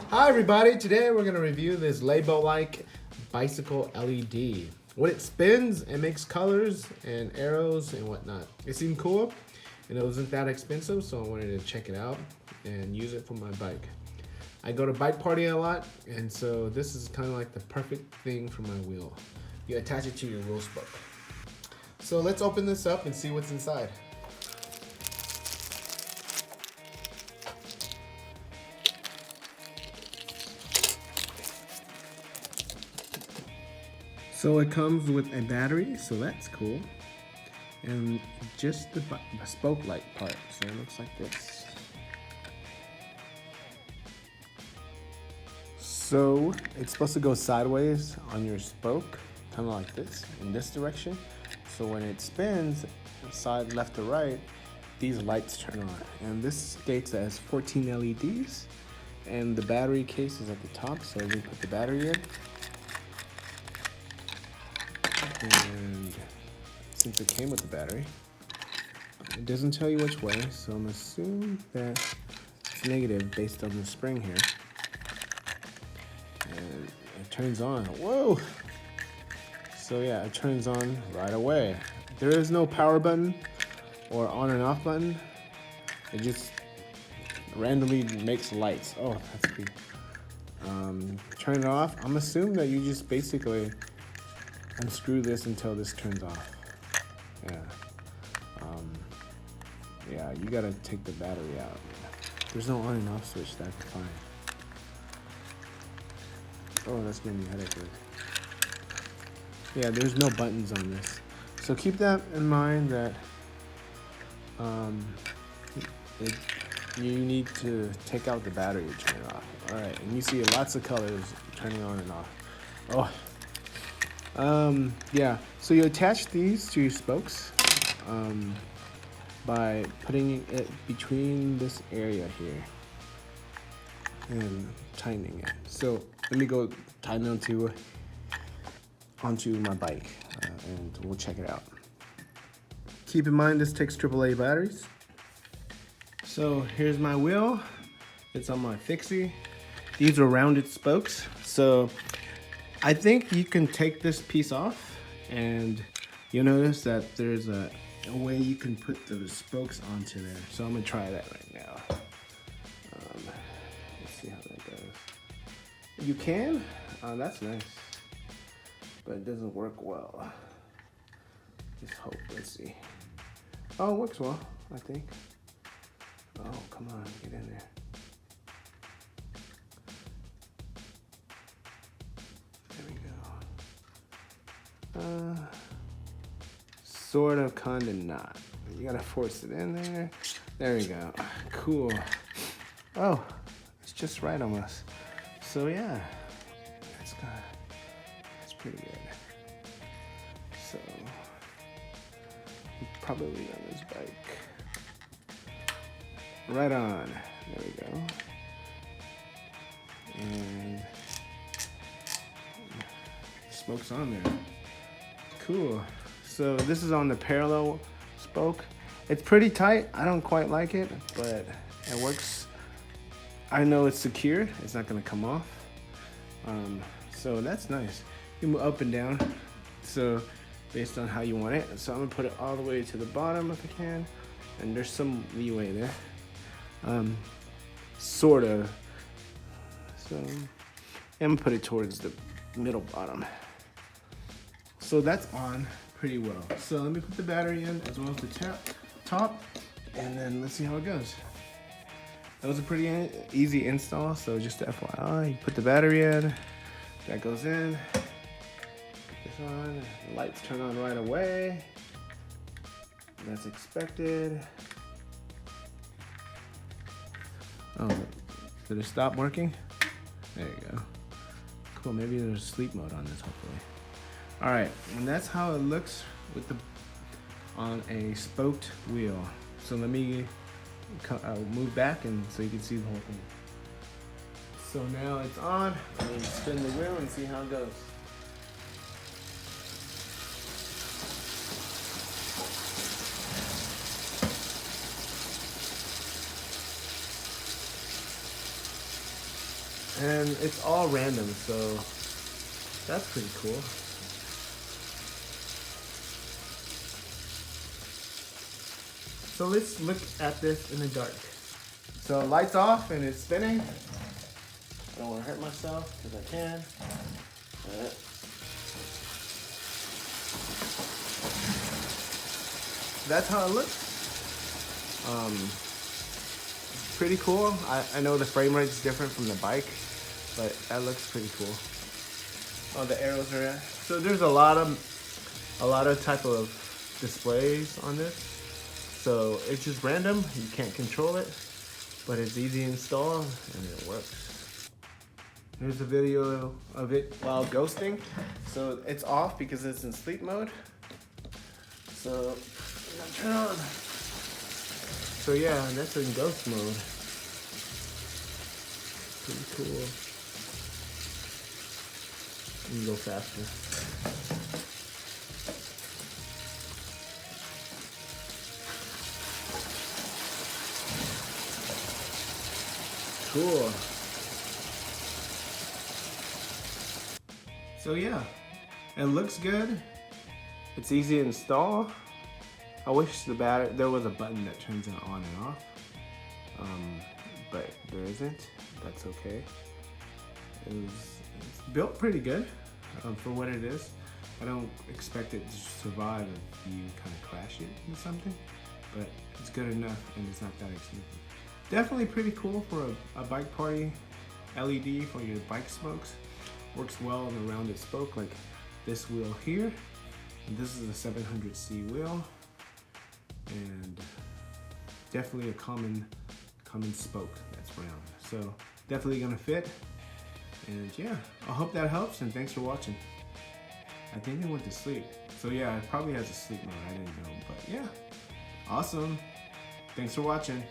Hi everybody, today we're going to review this Lebolike bicycle LED. When it spins, it makes colors and arrows and whatnot. It seemed cool and it wasn't that expensive, so I wanted to check it out and use it for my bike. I go to bike party a lot, and so this is kind of like the perfect thing for my wheel. You attach it to your wheel spoke. So let's open this up and see what's inside. So it comes with a battery, so that's cool. And just the spoke-like part, so it looks like this. So it's supposed to go sideways on your spoke, kind of like this, in this direction. So when it spins, side left to right, these lights turn on. And this states that it has 14 LEDs, and the battery case is at the top, so we put the battery in. And since it came with the battery, it doesn't tell you which way, so I'm assuming that it's negative based on the spring here. And it turns on. Whoa! So yeah, it turns on right away. There is no power button or on and off button. It just randomly makes lights. Oh, that's good. Turn it off. I'm assuming that you just basically unscrew this until this turns off. Yeah. Yeah, you gotta take the battery out. There's no on and off switch, that's fine. Oh, that's giving me a headache. Yeah, there's no buttons on this. So keep that in mind that you need to take out the battery to turn it off. All right, and you see lots of colors turning on and off. Oh. Yeah, so you attach these to your spokes by putting it between this area here and tightening it. So let me go tighten onto my bike and we'll check it out. Keep in mind this takes AAA batteries. So here's my wheel. It's on my fixie. These are rounded spokes. So I think you can take this piece off and you'll notice that there's a way you can put the spokes onto there. So I'm gonna try that right now. Let's see how that goes. You can? Oh, that's nice. But it doesn't work well. Just hope, let's see. Oh, it works well, I think. Oh, come on, get in there. Sort of, kinda not. You gotta force it in there. There we go. Cool. Oh, it's just right almost. So yeah, that's pretty good. So probably on this bike. Right on. There we go. And smoke's on there. Cool. So this is on the parallel spoke. It's pretty tight. I don't quite like it, but it works. I know it's secured. It's not gonna come off. So that's nice. You move up and down. So based on how you want it. So I'm gonna put it all the way to the bottom if I can. And there's some leeway there. Sort of. So I'm gonna put it towards the middle bottom. So that's on pretty well. So let me put the battery in as well as the top, and then let's see how it goes. That was a pretty easy install, so just FYI, you put the battery in, that goes in, put this on, the lights turn on right away. That's expected. Oh, did it stop working? There you go. Cool, maybe there's sleep mode on this, hopefully. All right, and that's how it looks with on a spoked wheel. So let me move back and so you can see the whole thing. So now it's on. Let me spin the wheel and see how it goes. And it's all random, so that's pretty cool. So let's look at this in the dark. So lights off and it's spinning. I don't want to hurt myself because I can. That's how it looks. Pretty cool. I know the frame rate's different from the bike, but that looks pretty cool. Oh, the arrows are there. So there's a lot of type of displays on this. So it's just random. You can't control it, but it's easy to install and it works. Here's a video of it while ghosting. So it's off because it's in sleep mode. So I'm gonna turn on. So yeah, that's in ghost mode. Pretty cool. You can go faster. Cool. So yeah, it looks good. It's easy to install. I wish there was a button that turns it on and off, but there isn't. That's okay. It's built pretty good for what it is. I don't expect it to survive if you kind of crash it into something, but it's good enough and it's not that expensive. Definitely pretty cool for a bike party. LED for your bike spokes. Works well on the rounded spoke like this wheel here. And this is a 700C wheel. And definitely a common spoke that's round. So definitely gonna fit. And yeah, I hope that helps and thanks for watching. I think it went to sleep. So yeah, it probably has a sleep mode, I didn't know, but yeah. Awesome. Thanks for watching.